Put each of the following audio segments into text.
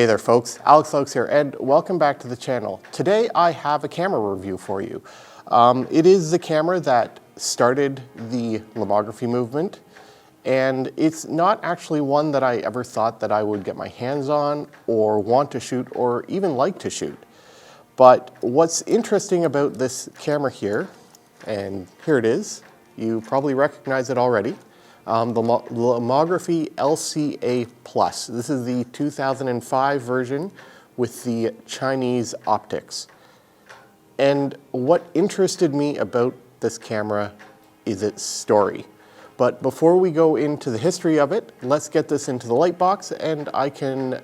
Hey there folks, Alex here, and welcome back to the channel. Today I have a camera review for you. It is the camera that started the lomography movement, and it's not actually one that I ever thought that I would get my hands on or want to shoot or even like to shoot. But what's interesting about this camera here, and here it is, you probably recognize it already, the Lomography LCA Plus. This is the 2005 version with the Chinese optics. And what interested me about this camera is its story. But before we go into the history of it, let's get this into the light box and I can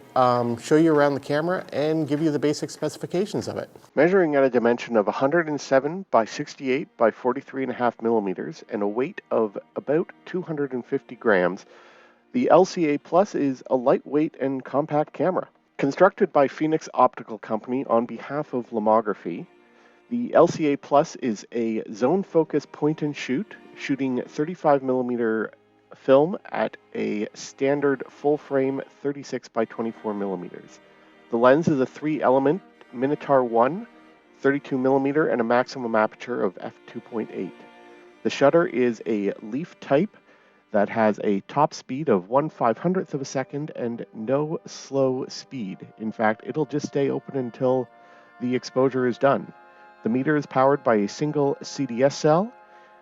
show you around the camera and give you the basic specifications of it. Measuring at a dimension of 107 by 68 by 43.5 millimeters and a weight of about 250 grams, the LCA Plus is a lightweight and compact camera. Constructed by Phoenix Optical Company on behalf of Lomography, the LCA Plus is a zone focus point and shoot, shooting 35 millimeter film at a standard full frame 36 by 24 millimeters. The lens is a 3-element Minotaur 1, 32 millimeter, and a maximum aperture of f2.8. The shutter is a leaf type that has a top speed of 1/500th of a second and no slow speed. In fact, it'll just stay open until the exposure is done. The meter is powered by a single CDS cell,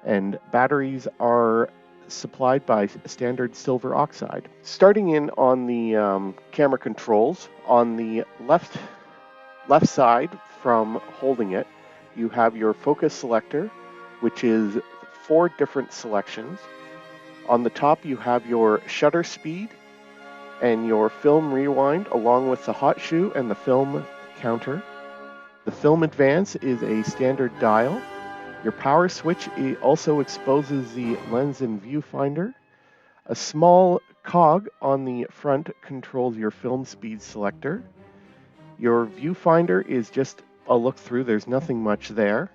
and batteries are supplied by standard silver oxide. Starting in on the camera controls, on the left side from holding it, you have your focus selector, which is 4 different selections. On the top you have your shutter speed and your film rewind, along with the hot shoe and the film counter. The film advance is a standard dial. Your power switch also exposes the lens and viewfinder. A small cog on the front controls your film speed selector. Your viewfinder is just a look through, there's nothing much there.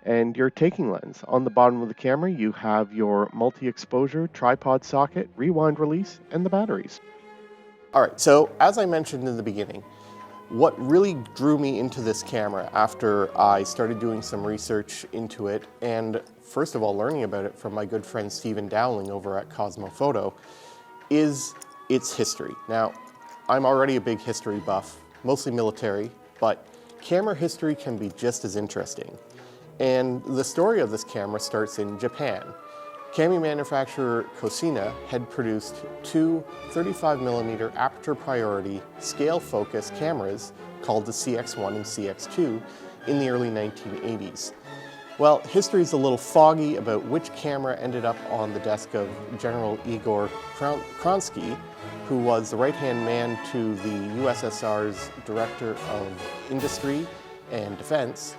And your taking lens. On the bottom of the camera you have your multi-exposure, tripod socket, rewind release, and the batteries. Alright, so as I mentioned in the beginning, what really drew me into this camera after I started doing some research into it, and first of all learning about it from my good friend Stephen Dowling over at Cosmo Photo, is its history. Now, I'm already a big history buff, mostly military, but camera history can be just as interesting. And the story of this camera starts in Japan. Camera manufacturer Cosina had produced 2 35mm aperture priority scale focus cameras called the CX1 and CX2 in the early 1980s. Well, history is a little foggy about which camera ended up on the desk of General Igor Kronsky, who was the right-hand man to the USSR's Director of Industry and Defense.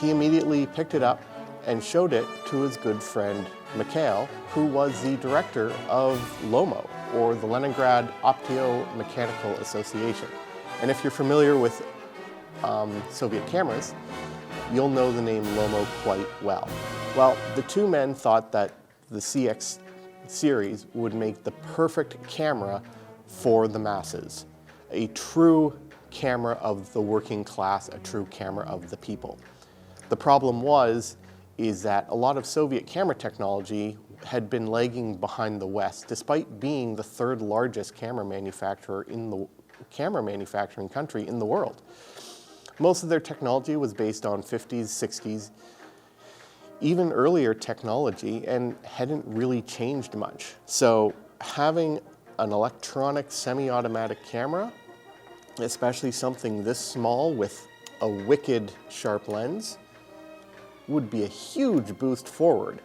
He immediately picked it up and showed it to his good friend Mikhail, who was the director of LOMO, or the Leningrad Opto-Mechanical Association. And if you're familiar with Soviet cameras, you'll know the name LOMO quite well. Well, the two men thought that the CX series would make the perfect camera for the masses, a true camera of the working class, a true camera of the people. The problem is that a lot of Soviet camera technology had been lagging behind the West, despite being the 3rd largest camera manufacturer in the camera manufacturing country in the world. Most of their technology was based on 50s, 60s, even earlier technology, and hadn't really changed much. So having an electronic semi-automatic camera, especially something this small with a wicked sharp lens, would be a huge boost forward.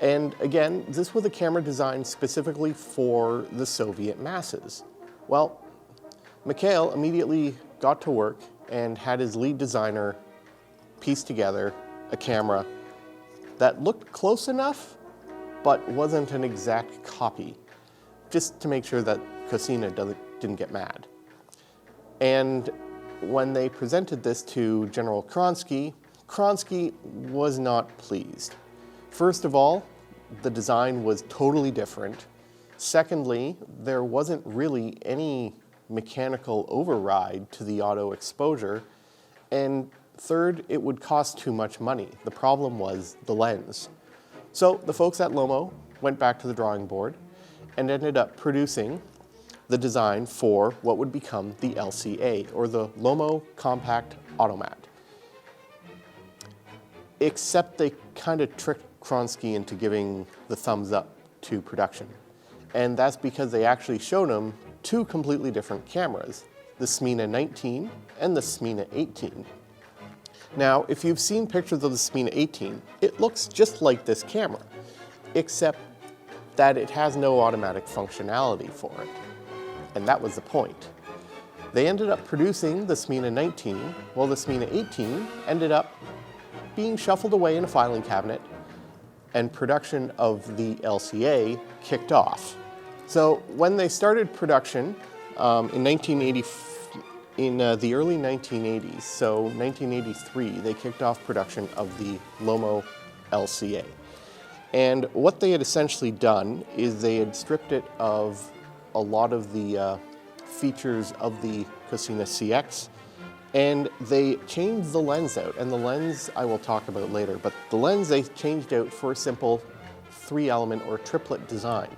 And again, this was a camera designed specifically for the Soviet masses. Well, Mikhail immediately got to work and had his lead designer piece together a camera that looked close enough, but wasn't an exact copy, just to make sure that Cosina didn't get mad. And when they presented this to General Kronsky, Kronsky was not pleased. First of all, the design was totally different. Secondly, there wasn't really any mechanical override to the auto exposure. And third, it would cost too much money. The problem was the lens. So the folks at Lomo went back to the drawing board and ended up producing the design for what would become the LCA, or the Lomo Compact Automat. Except they kind of tricked Kronsky into giving the thumbs up to production. And that's because they actually showed him two completely different cameras, the Smina 19 and the Smina 18. Now, if you've seen pictures of the Smina 18, it looks just like this camera, except that it has no automatic functionality for it. And that was the point. They ended up producing the Smina 19, while the Smina 18 ended up being shuffled away in a filing cabinet, and production of the LCA kicked off. So when they started production in the early 1980s, so 1983, they kicked off production of the Lomo LCA. And what they had essentially done is they had stripped it of a lot of the features of the Cosina CX, and they changed the lens out. And the lens I will talk about later, but the lens they changed out for a simple 3-element or triplet design.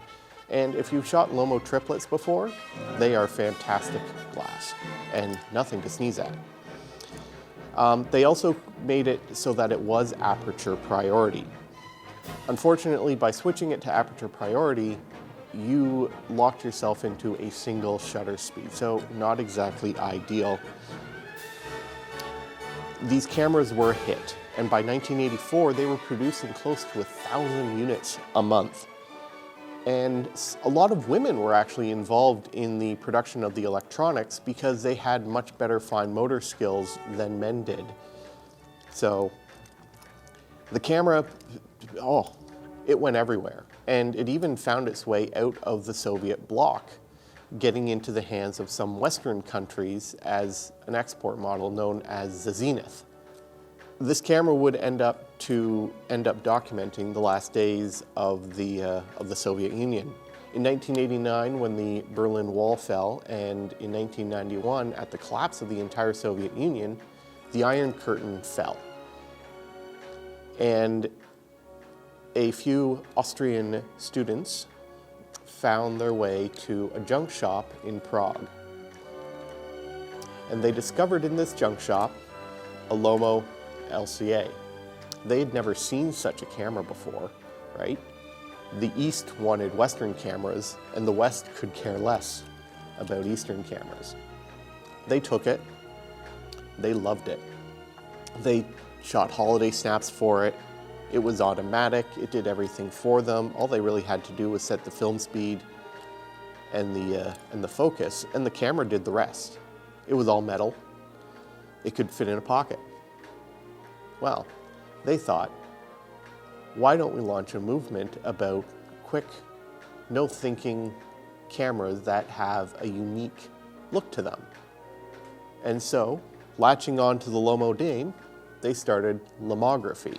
And if you've shot Lomo triplets before, they are fantastic glass and nothing to sneeze at. They also made it so that it was aperture priority. Unfortunately, by switching it to aperture priority, you locked yourself into a single shutter speed, so not exactly ideal. These cameras were a hit, and by 1984, they were producing close to 1,000 units a month. And a lot of women were actually involved in the production of the electronics because they had much better fine motor skills than men did. So the camera, it went everywhere. And it even found its way out of the Soviet bloc, getting into the hands of some Western countries as an export model known as the Zenith. This camera would end up documenting the last days of the Soviet Union. In 1989, when the Berlin Wall fell, and in 1991, at the collapse of the entire Soviet Union, the Iron Curtain fell. And a few Austrian students found their way to a junk shop in Prague. And they discovered in this junk shop a Lomo LCA. They had never seen such a camera before, right? The East wanted Western cameras, and the West could care less about Eastern cameras. They took it. They loved it. They shot holiday snaps for it. It was automatic. It did everything for them. All they really had to do was set the film speed and the focus, and the camera did the rest. It was all metal. It could fit in a pocket. Well, they thought, why don't we launch a movement about quick, no-thinking cameras that have a unique look to them? And so, latching on to the Lomo name, they started Lomography.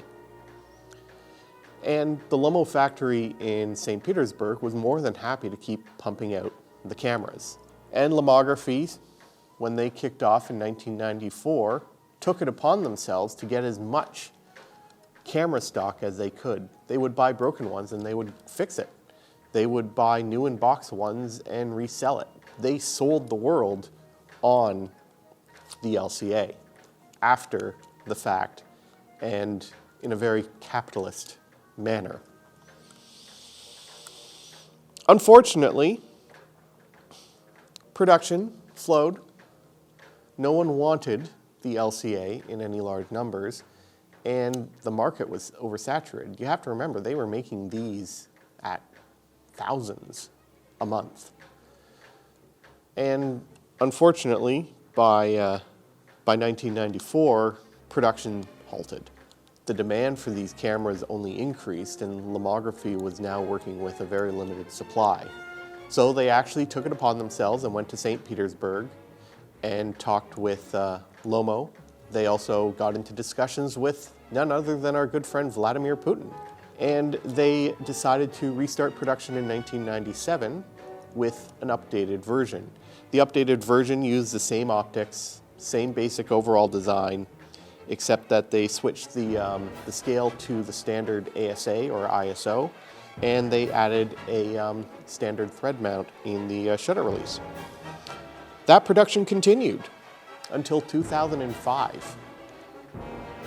And the Lomo factory in St. Petersburg was more than happy to keep pumping out the cameras. And Lomography, when they kicked off in 1994, took it upon themselves to get as much camera stock as they could. They would buy broken ones and they would fix it. They would buy new in-box ones and resell it. They sold the world on the LCA after the fact and in a very capitalist manner. Unfortunately, production slowed. No one wanted the LCA in any large numbers, and the market was oversaturated. You have to remember, they were making these at thousands a month. And unfortunately, by 1994, production halted. The demand for these cameras only increased, and Lomography was now working with a very limited supply. So they actually took it upon themselves and went to St. Petersburg and talked with Lomo. They also got into discussions with none other than our good friend Vladimir Putin. And they decided to restart production in 1997 with an updated version. The updated version used the same optics, same basic overall design, except that they switched the scale to the standard ASA or ISO, and they added a standard thread mount in the shutter release. That production continued until 2005.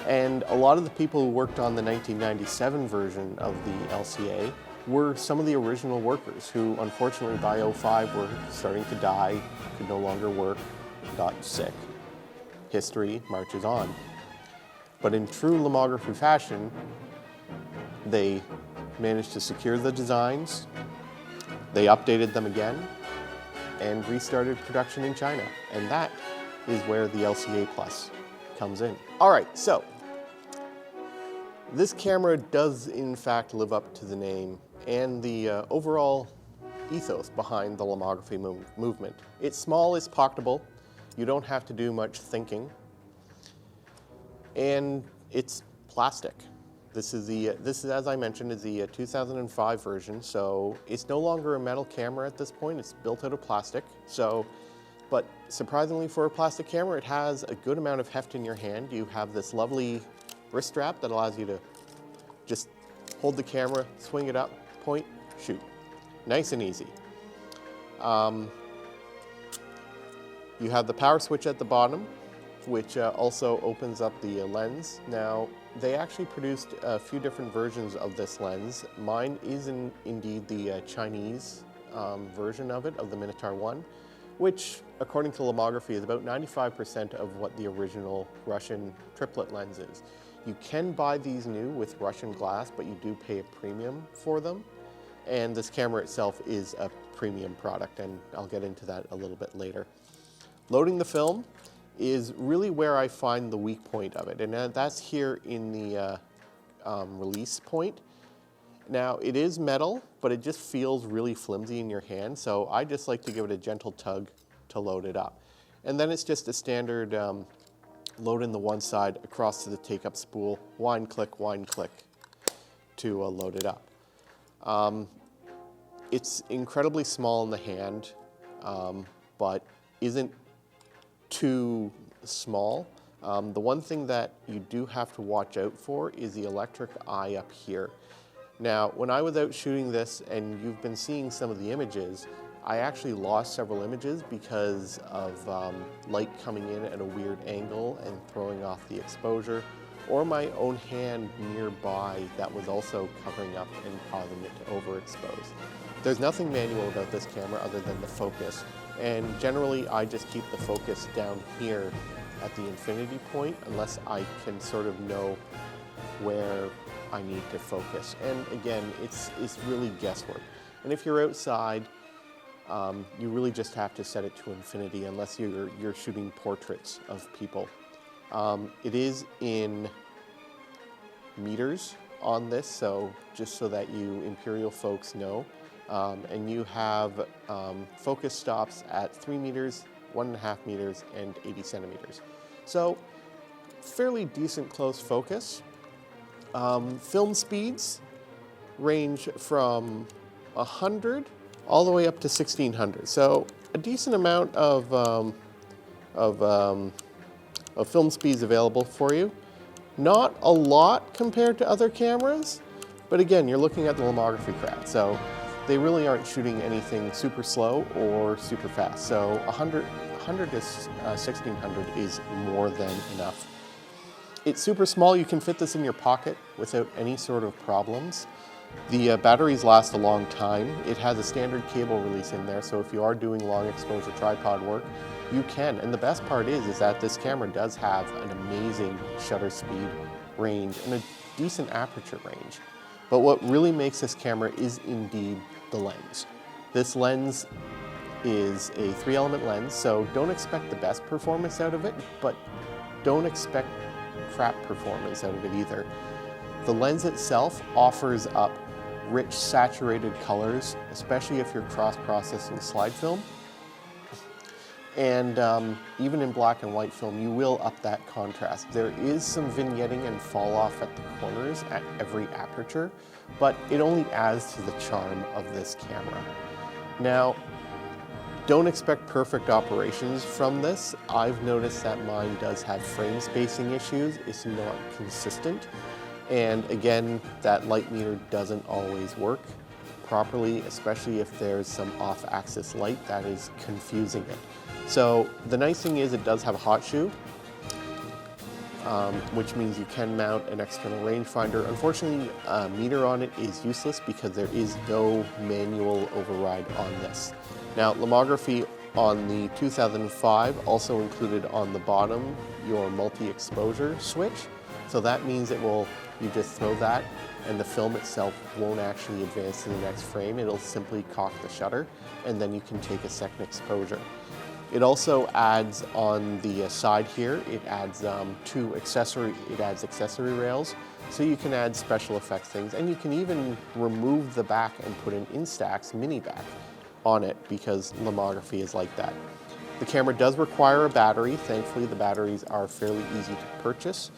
And a lot of the people who worked on the 1997 version of the LCA were some of the original workers who, unfortunately, by 2005 were starting to die, could no longer work, got sick. History marches on. But in true lomography fashion, they managed to secure the designs, they updated them again, and restarted production in China. And that is where the LCA Plus comes in. All right, so this camera does in fact live up to the name and the overall ethos behind the lomography movement. It's small, it's pocketable, you don't have to do much thinking, and it's plastic. This is, as I mentioned, is the 2005 version, so it's no longer a metal camera at this point. It's built out of plastic. So, but surprisingly for a plastic camera, it has a good amount of heft in your hand. You have this lovely wrist strap that allows you to just hold the camera, swing it up, point, shoot. Nice and easy. You have the power switch at the bottom, which also opens up the lens. Now, they actually produced a few different versions of this lens. Mine is indeed the Chinese version of it, of the Minotaur 1, which, according to Lomography, is about 95% of what the original Russian triplet lens is. You can buy these new with Russian glass, but you do pay a premium for them. And this camera itself is a premium product, and I'll get into that a little bit later. Loading the film is really where I find the weak point of it, and that's here in the release point. Now, it is metal, but it just feels really flimsy in your hand, so I just like to give it a gentle tug to load it up. And then it's just a standard load in the one side across to the take-up spool, wind, click to load it up. It's incredibly small in the hand, but isn't too small. The one thing that you do have to watch out for is the electric eye up here. Now, when I was out shooting this, and you've been seeing some of the images, I actually lost several images because of light coming in at a weird angle and throwing off the exposure, or my own hand nearby that was also covering up and causing it to overexpose. There's nothing manual about this camera other than the focus, and generally I just keep the focus down here at the infinity point unless I can sort of know where I need to focus. And again, it's really guesswork. And if you're outside, you really just have to set it to infinity unless you're shooting portraits of people. It is in meters on this, so just so that you Imperial folks know. And you have focus stops at 3 meters, 1.5 meters, and 80 centimeters. So fairly decent close focus. Film speeds range from 100 all the way up to 1600. So a decent amount of film speeds available for you. Not a lot compared to other cameras, but again, you're looking at the Lomography crowd, so they really aren't shooting anything super slow or super fast. So 100 to 1600 is more than enough. It's super small. You can fit this in your pocket without any sort of problems. The batteries last a long time. It has a standard cable release in there, so if you are doing long exposure tripod work, you can. And the best part is that this camera does have an amazing shutter speed range and a decent aperture range. But what really makes this camera is indeed the lens. This lens is a 3-element lens, so don't expect the best performance out of it, but don't expect crap performance out of it either. The lens itself offers up rich, saturated colors, especially if you're cross-processing slide film. And even in black and white film, you will up that contrast. There is some vignetting and fall off at the corners at every aperture, but it only adds to the charm of this camera. Now, don't expect perfect operations from this. I've noticed that mine does have frame spacing issues. It's not consistent. And again, that light meter doesn't always work properly, especially if there's some off-axis light that is confusing it. So the nice thing is it does have a hot shoe, which means you can mount an external rangefinder. Unfortunately, a meter on it is useless because there is no manual override on this. Now, Lomography on the 2005 also included on the bottom your multi-exposure switch. So that means you just throw that and the film itself won't actually advance to the next frame. It'll simply cock the shutter and then you can take a second exposure. It also adds on the side here, it adds accessory rails, so you can add special effects things, and you can even remove the back and put an Instax mini back on it because Lomography is like that. The camera does require a battery. Thankfully, the batteries are fairly easy to purchase.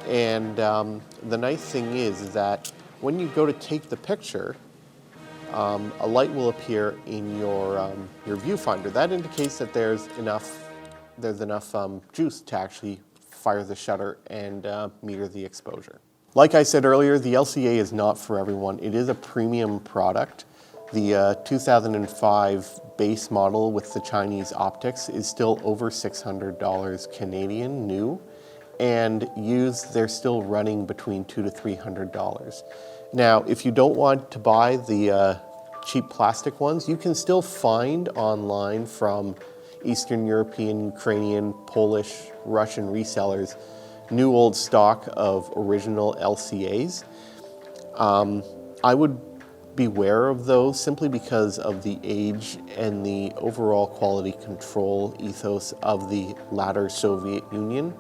And the nice thing is that when you go to take the picture, a light will appear in your viewfinder. That indicates that there's enough juice to actually fire the shutter and meter the exposure. Like I said earlier, the LCA is not for everyone. It is a premium product. The 2005 base model with the Chinese optics is still over $600 Canadian new, and used they're still running between $200 to $300. Now, if you don't want to buy the cheap plastic ones, you can still find online from Eastern European, Ukrainian, Polish, Russian resellers new old stock of original LCAs. I would beware of those simply because of the age and the overall quality control ethos of the latter Soviet Union.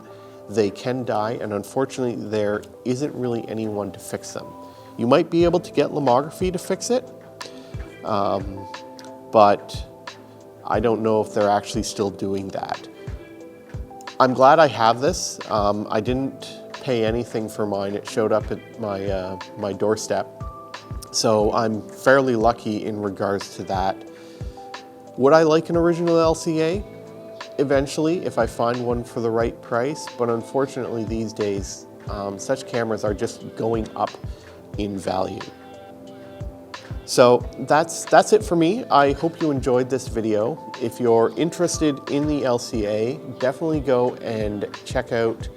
They can die, and unfortunately there isn't really anyone to fix them. You might be able to get Lomography to fix it, but I don't know if they're actually still doing that. I'm glad I have this. I didn't pay anything for mine. It showed up at my doorstep. So I'm fairly lucky in regards to that. Would I like an original LCA? Eventually, if I find one for the right price, but unfortunately these days, such cameras are just going up in value. So that's it for me. I hope you enjoyed this video. If you're interested in the LCA, definitely go and check out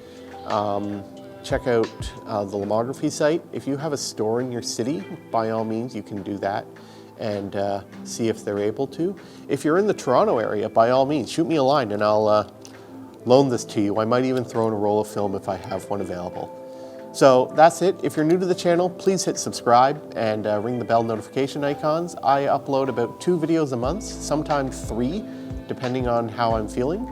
the Lomography site. If you have a store in your city, by all means, you can do that and see if they're able to. If you're in the Toronto area, by all means, shoot me a line and I'll loan this to you. I might even throw in a roll of film if I have one available. So that's it. If you're new to the channel, please hit subscribe and ring the bell notification icons. I upload about 2 videos a month, sometimes 3, depending on how I'm feeling.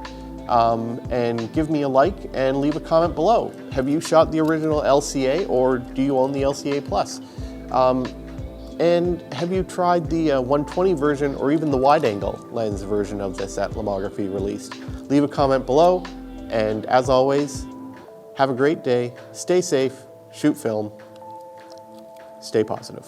And give me a like and leave a comment below. Have you shot the original LCA or do you own the LCA Plus? And have you tried the 120 version or even the wide angle lens version of this that Lomography released? Leave a comment below, and as always, have a great day, stay safe, shoot film, stay positive.